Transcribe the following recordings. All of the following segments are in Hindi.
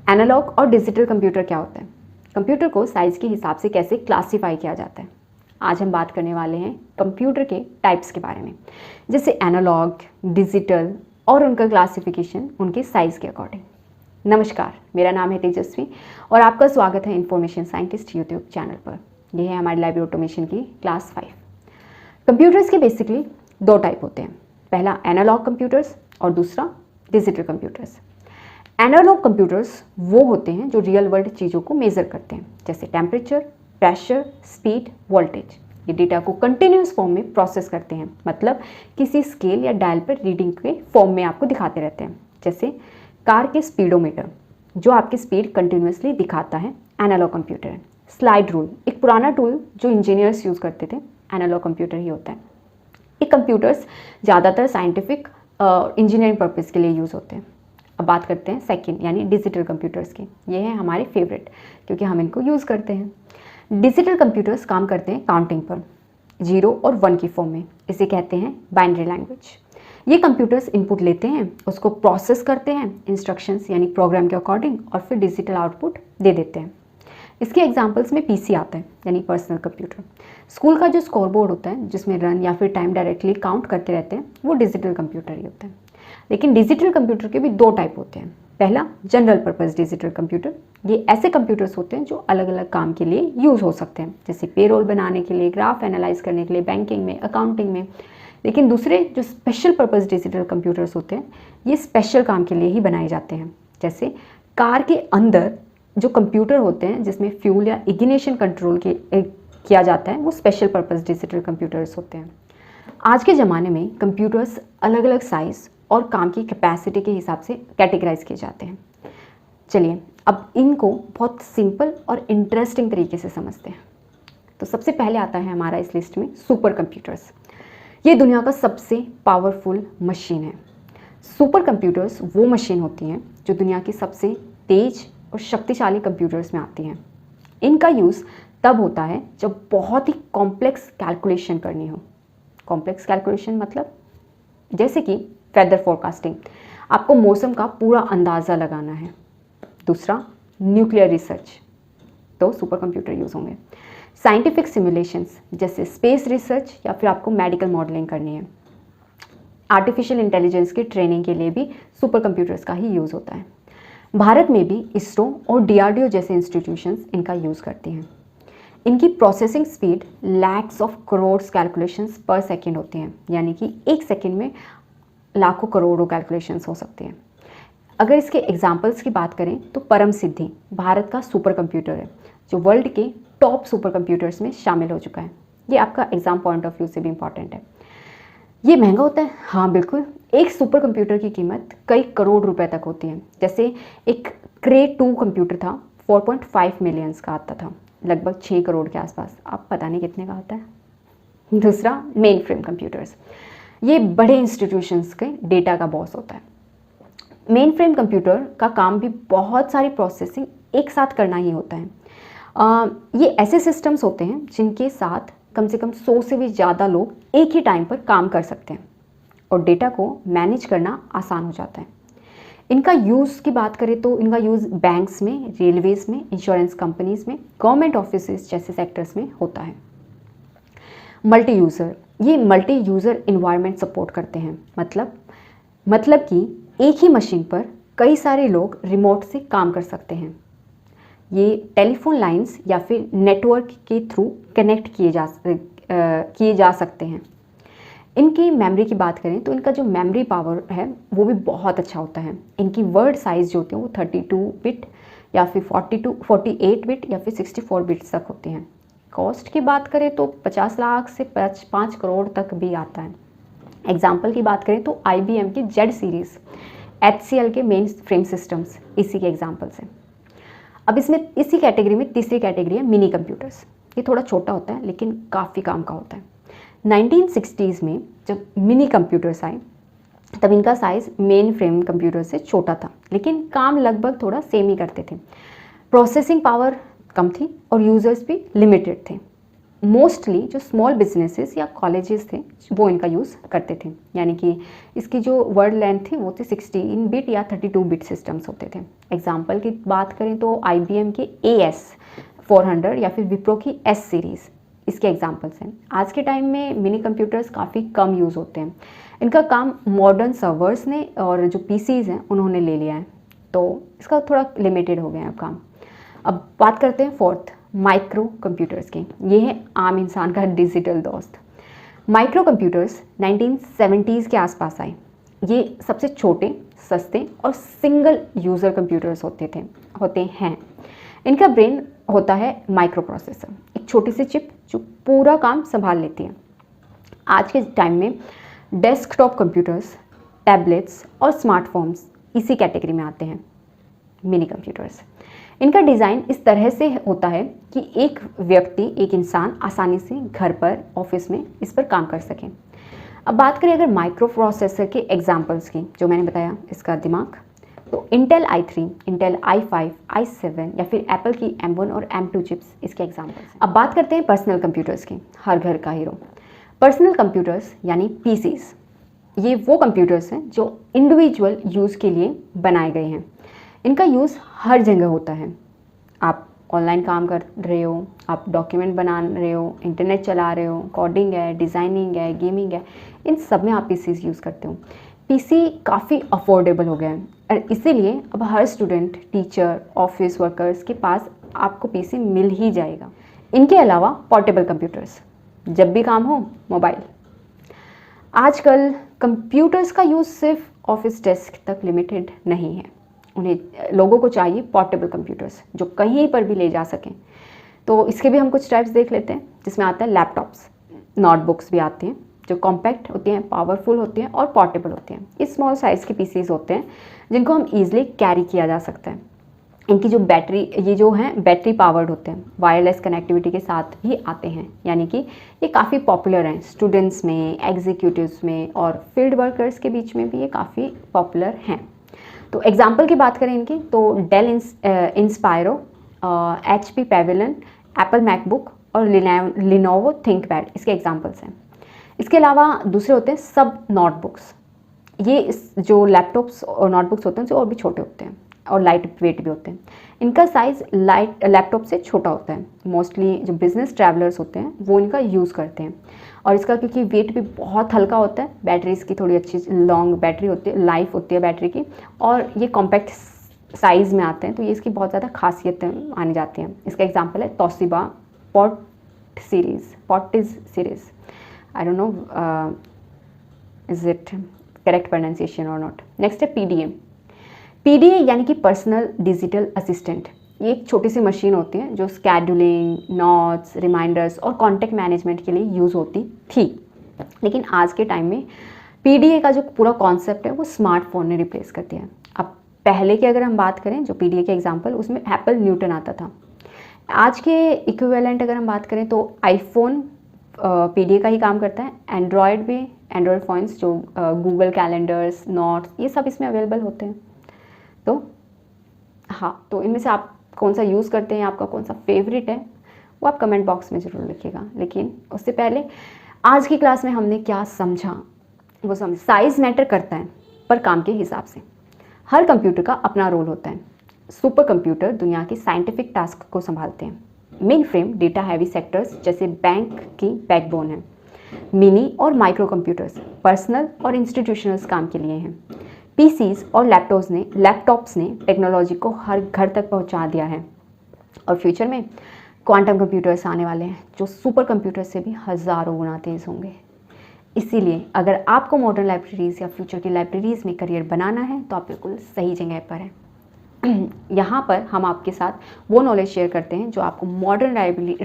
एनालॉग और डिजिटल कंप्यूटर क्या होता है? कंप्यूटर को साइज़ के हिसाब से कैसे क्लासीफाई किया जाता है? आज हम बात करने वाले हैं कंप्यूटर के टाइप्स के बारे में, जैसे एनालॉग, डिजिटल और उनका क्लासिफिकेशन उनके साइज़ के अकॉर्डिंग। नमस्कार, मेरा नाम है तेजस्वी और आपका स्वागत है इन्फॉर्मेशन साइंटिस्ट यूट्यूब चैनल पर। यह है हमारी लाइब्रेरी ऑटोमेशन की क्लास 5। कंप्यूटर्स के बेसिकली दो टाइप होते हैं, पहला एनालॉग कंप्यूटर्स और दूसरा डिजिटल कंप्यूटर्स। एनालॉग कंप्यूटर्स वो होते हैं जो रियल वर्ल्ड चीज़ों को मेज़र करते हैं, जैसे टेम्परेचर, प्रेशर, स्पीड, वोल्टेज। ये डेटा को कंटिन्यूस फॉर्म में प्रोसेस करते हैं, मतलब किसी स्केल या डायल पर रीडिंग के फॉर्म में आपको दिखाते रहते हैं। जैसे कार के स्पीडोमीटर जो आपकी स्पीड कंटिन्यूसली दिखाता है, एनालॉग कंप्यूटर है। स्लाइड रूल एक पुराना टूल जो इंजीनियर्स यूज़ करते थे, एनालॉग कंप्यूटर ही होता है। ये कंप्यूटर्स ज़्यादातर साइंटिफिक इंजीनियरिंग पर्पज़ के लिए यूज़ होते हैं। अब बात करते हैं सेकंड यानी डिजिटल कंप्यूटर्स की। ये हैं हमारे फेवरेट क्योंकि हम इनको यूज़ करते हैं। डिजिटल कंप्यूटर्स काम करते हैं काउंटिंग पर, 0 और 1 की फॉर्म में। इसे कहते हैं बाइनरी लैंग्वेज। ये कंप्यूटर्स इनपुट लेते हैं, उसको प्रोसेस करते हैं इंस्ट्रक्शंस यानी प्रोग्राम के अकॉर्डिंग, और फिर डिजिटल आउटपुट दे देते हैं। इसके एग्जांपल्स में पीसी आता है यानी पर्सनल कंप्यूटर। स्कूल का जो स्कोर बोर्ड होता है जिसमें रन या फिर टाइम डायरेक्टली काउंट करते रहते हैं, वो डिजिटल कंप्यूटर ही होता है। लेकिन डिजिटल कंप्यूटर के भी दो टाइप होते हैं। पहला जनरल पर्पस डिजिटल कंप्यूटर। ये ऐसे कंप्यूटर्स होते हैं जो अलग अलग काम के लिए यूज़ हो सकते हैं, जैसे पेरोल बनाने के लिए, ग्राफ एनालाइज करने के लिए, बैंकिंग में, अकाउंटिंग में। लेकिन दूसरे जो स्पेशल पर्पस डिजिटल कंप्यूटर्स होते हैं, ये स्पेशल काम के लिए ही बनाए जाते हैं। जैसे कार के अंदर जो कंप्यूटर होते हैं जिसमें फ्यूल या इग्निशन कंट्रोल किया जाता है, वो स्पेशल पर्पस डिजिटल कंप्यूटर्स होते हैं। आज के ज़माने में कंप्यूटर्स अलग अलग साइज़ और काम की कैपेसिटी के हिसाब से कैटेगराइज किए जाते हैं। चलिए अब इनको बहुत सिंपल और इंटरेस्टिंग तरीके से समझते हैं। तो सबसे पहले आता है हमारा इस लिस्ट में सुपर कंप्यूटर्स। ये दुनिया का सबसे पावरफुल मशीन है। सुपर कंप्यूटर्स वो मशीन होती हैं जो दुनिया की सबसे तेज और शक्तिशाली कंप्यूटर्स में आती हैं। इनका यूज़ तब होता है जब बहुत ही कॉम्प्लेक्स कैलकुलेशन करनी हो। कॉम्प्लेक्स कैलकुलेशन मतलब जैसे कि वेदर फोरकास्टिंग, आपको मौसम का पूरा अंदाज़ा लगाना है। दूसरा न्यूक्लियर रिसर्च, तो सुपर कंप्यूटर यूज़ होंगे। साइंटिफिक सिमुलेशंस जैसे स्पेस रिसर्च या फिर आपको मेडिकल मॉडलिंग करनी है। आर्टिफिशियल इंटेलिजेंस की ट्रेनिंग के लिए भी सुपर कंप्यूटर्स का ही यूज़ होता है। भारत में भी इसरो और डीआरडीओ जैसे इंस्टीट्यूशंस इनका यूज़ करती हैं। इनकी processing speed lakhs of crores calculations पर सेकेंड होती हैं, यानी कि एक सेकेंड में लाखों करोड़ों कैलकुलेशंस हो सकते हैं। अगर इसके एग्जांपल्स की बात करें तो परम सिद्धि भारत का सुपर कंप्यूटर है जो वर्ल्ड के टॉप सुपर कंप्यूटर्स में शामिल हो चुका है। ये आपका एग्जाम पॉइंट ऑफ व्यू से भी इंपॉर्टेंट है। ये महंगा होता है, हाँ बिल्कुल। एक सुपर कंप्यूटर की कीमत कई करोड़ रुपए तक होती है। जैसे एक क्रे 2 कंप्यूटर था, 4.5 मिलियंस का आता था, लगभग 6 करोड़ के आसपास। आप पता नहीं कितने का आता है। दूसरा मेन फ्रेम कंप्यूटर्स, ये बड़े इंस्टीट्यूशंस के डेटा का बॉस होता है। मेन फ्रेम कंप्यूटर का काम भी बहुत सारी प्रोसेसिंग एक साथ करना ही होता है। ये ऐसे सिस्टम्स होते हैं जिनके साथ कम से कम 100 से भी ज़्यादा लोग एक ही टाइम पर काम कर सकते हैं और डेटा को मैनेज करना आसान हो जाता है। इनका यूज़ की बात करें तो इनका यूज़ बैंक्स में, रेलवेज में, इंश्योरेंस कंपनीज में, गवर्नमेंट ऑफिसेज जैसे सेक्टर्स में होता है। मल्टी यूज़र, ये मल्टी यूज़र इन्वायरमेंट सपोर्ट करते हैं। मतलब कि एक ही मशीन पर कई सारे लोग रिमोट से काम कर सकते हैं। ये टेलीफोन लाइंस या फिर नेटवर्क के थ्रू कनेक्ट किए जा सकते हैं। इनकी मेमोरी की बात करें तो इनका जो मेमोरी पावर है वो भी बहुत अच्छा होता है। इनकी वर्ड साइज़ जो होती है वो 32 बिट या फिर 48 बिट या फिर 64 बिट्स तक होती हैं। कॉस्ट की बात करें तो 50 लाख से 5 करोड़ तक भी आता है। एग्जाम्पल की बात करें तो IBM की जेड सीरीज़, HCL के मेन फ्रेम सिस्टम्स इसी के एग्जाम्पल्स हैं। अब इसमें इसी कैटेगरी में तीसरी कैटेगरी है मिनी कंप्यूटर्स। ये थोड़ा छोटा होता है लेकिन काफ़ी काम का होता है। 1960s में जब मिनी कंप्यूटर्स आए तब इनका साइज़ मेन फ्रेम कंप्यूटर से छोटा था, लेकिन काम लगभग थोड़ा सेम ही करते थे। प्रोसेसिंग पावर कम थी और यूज़र्स भी लिमिटेड थे। मोस्टली जो स्मॉल बिजनेसेस या कॉलेजेस थे वो इनका यूज़ करते थे, यानी कि इसकी जो वर्ड लेंथ थी वो थी 16 बिट या 32 बिट सिस्टम्स होते थे। एग्जांपल की बात करें तो IBM के AS400 या फिर विप्रो की S सीरीज़ इसके एग्जांपल्स हैं। आज के टाइम में मिनी कंप्यूटर्स काफ़ी कम यूज़ होते हैं, इनका काम मॉडर्न सर्वर्स ने और जो PCs हैं उन्होंने ले लिया है, तो इसका थोड़ा लिमिटेड हो गया है अब काम। अब बात करते हैं फोर्थ, माइक्रो कंप्यूटर्स की। ये है आम इंसान का डिजिटल दोस्त। माइक्रो कंप्यूटर्स 1970s के आसपास आए। ये सबसे छोटे, सस्ते और सिंगल यूज़र कंप्यूटर्स होते हैं। इनका ब्रेन होता है माइक्रो प्रोसेसर, एक छोटी सी चिप जो पूरा काम संभाल लेती है। आज के टाइम में डेस्कटॉप कंप्यूटर्स, टैबलेट्स और स्मार्टफोन्स इसी कैटेगरी में आते हैं, मिनी कंप्यूटर्स। इनका डिज़ाइन इस तरह से होता है कि एक व्यक्ति, एक इंसान आसानी से घर पर, ऑफिस में इस पर काम कर सके। अब बात करें अगर माइक्रो प्रोसेसर के एग्जांपल्स की, जो मैंने बताया इसका दिमाग, तो Intel i3, Intel i5, i7 या फिर एप्पल की M1 और M2 चिप्स इसके एग्जांपल्स हैं। अब बात करते हैं पर्सनल कंप्यूटर्स की, हर घर का हीरो। पर्सनल कंप्यूटर्स यानी PCs, ये वो कंप्यूटर्स हैं जो इंडिविजुअल यूज़ के लिए बनाए गए हैं। इनका यूज़ हर जगह होता है। आप ऑनलाइन काम कर रहे हो, आप डॉक्यूमेंट बना रहे हो, इंटरनेट चला रहे हो, कोडिंग है, डिज़ाइनिंग है, गेमिंग है, इन सब में आप PCs यूज़ करते हो। PC काफ़ी अफोर्डेबल हो गया है और इसीलिए अब हर स्टूडेंट, टीचर, ऑफिस वर्कर्स के पास आपको PC मिल ही जाएगा। इनके अलावा पोर्टेबल कंप्यूटर्स, जब भी काम हो मोबाइल। आजकल कंप्यूटर्स का यूज़ सिर्फ ऑफिस डेस्क तक लिमिटेड नहीं है, उन्हें लोगों को चाहिए पोर्टेबल कंप्यूटर्स जो कहीं पर भी ले जा सकें। तो इसके भी हम कुछ टाइप्स देख लेते हैं, जिसमें आता है लैपटॉप्स, नोटबुक्स भी आते हैं जो कॉम्पैक्ट होती हैं, पावरफुल होती हैं और पोर्टेबल होती हैं। ये स्मॉल साइज़ के PCs होते हैं जिनको हम ईजिली कैरी किया जा सकता है। इनकी जो बैटरी, ये जो हैं बैटरी पावर्ड होते हैं, वायरलेस कनेक्टिविटी के साथ ही आते हैं, यानी कि ये काफ़ी पॉपुलर हैं स्टूडेंट्स में, एग्जीक्यूटिव्स में और फील्ड वर्कर्स के बीच में भी ये काफ़ी पॉपुलर हैं। तो एग्जाम्पल की बात करें इनकी, तो Dell Inspiron, HP Pavilion, Apple MacBook और लिनोवो थिंकपैड इसके एग्जाम्पल्स हैं। इसके अलावा दूसरे होते हैं सब नोटबुक्स। ये जो लैपटॉप्स और नोटबुक्स होते हैं जो और भी छोटे होते हैं और लाइट वेट भी होते हैं। इनका साइज़ लैपटॉप से छोटा होता है। मोस्टली जो बिजनेस ट्रैवलर्स होते हैं वो इनका यूज़ करते हैं और इसका क्योंकि वेट भी बहुत हल्का होता है, बैटरी इसकी थोड़ी अच्छी लॉन्ग बैटरी होती है, लाइफ होती है बैटरी की, और ये कॉम्पैक्ट साइज़ में आते हैं, तो ये इसकी बहुत ज़्यादा खासियतें मानी जाती हैं। इसका एग्जाम्पल है Toshiba Portege series. I don't know is it correct pronunciation और नॉट। नेक्स्ट है PDA यानी कि पर्सनल डिजिटल असिस्टेंट। ये एक छोटी सी मशीन होती है जो स्केड्यूलिंग, नोट्स, रिमाइंडर्स और कॉन्टैक्ट मैनेजमेंट के लिए यूज़ होती थी, लेकिन आज के टाइम में PDA का जो पूरा कॉन्सेप्ट है वो स्मार्टफोन ने रिप्लेस कर दिया है। अब पहले की अगर हम बात करें जो PDA के एग्जांपल, उसमें एप्पल न्यूटन आता था। आज के इक्विवेलेंट अगर हम बात करें तो आईफोन PDA का ही काम करता है। एंड्रॉयड भी, एंड्रॉयड फ़ोन्स जो गूगल कैलेंडर्स, नोट्स, ये सब इसमें अवेलेबल होते हैं। तो हाँ, तो इनमें से आप कौन सा यूज़ करते हैं, आपका कौन सा फेवरेट है, वो आप कमेंट बॉक्स में ज़रूर लिखिएगा। लेकिन उससे पहले आज की क्लास में हमने क्या समझा वो समझ। साइज़ मैटर करता है पर काम के हिसाब से। हर कंप्यूटर का अपना रोल होता है। सुपर कंप्यूटर दुनिया के साइंटिफिक टास्क को संभालते हैं। Main frame data heavy sectors जैसे बैंक की बैकबोन है। मिनी और माइक्रो कंप्यूटर्स पर्सनल और इंस्टीट्यूशनल काम के लिए हैं। PCs और लैपटॉप्स ने टेक्नोलॉजी को हर घर तक पहुंचा दिया है और फ्यूचर में क्वांटम कंप्यूटर्स आने वाले हैं जो सुपर कंप्यूटर से भी हज़ारों गुना तेज़ होंगे। इसीलिए अगर आपको मॉडर्न लाइब्रेरीज़ या फ्यूचर की लाइब्रेरीज़ में करियर बनाना है तो आप बिल्कुल सही जगह पर हैं। यहाँ पर हम आपके साथ वो नॉलेज शेयर करते हैं जो आपको मॉडर्न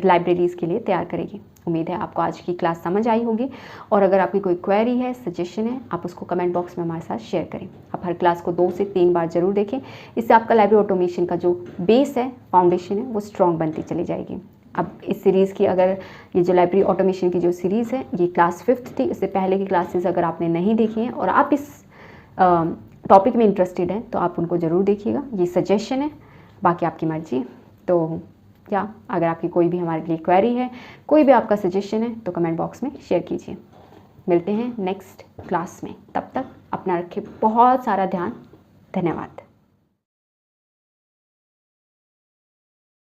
लाइब्रेरीज़ के लिए तैयार करेगी। उम्मीद है आपको आज की क्लास समझ आई होगी और अगर आपकी कोई क्वेरी है, सजेशन है, आप उसको कमेंट बॉक्स में हमारे साथ शेयर करें। आप हर क्लास को 2 से 3 बार ज़रूर देखें, इससे आपका लाइब्रेरी ऑटोमेशन का जो बेस है, फाउंडेशन है, वो स्ट्रॉन्ग बनती चली जाएगी। अब इस सीरीज़ की, अगर ये जो लाइब्रेरी ऑटोमेशन की जो सीरीज़ है ये क्लास 5th थी, इससे पहले की क्लासेस अगर आपने नहीं देखी हैं और आप इस टॉपिक में इंटरेस्टेड हैं तो आप उनको ज़रूर देखिएगा। ये सजेशन है, बाकी आपकी मर्जी। तो क्या अगर आपकी कोई भी हमारे लिए क्वेरी है, कोई भी आपका सजेशन है तो कमेंट बॉक्स में शेयर कीजिए। मिलते हैं नेक्स्ट क्लास में, तब तक अपना रखिए बहुत सारा ध्यान। धन्यवाद।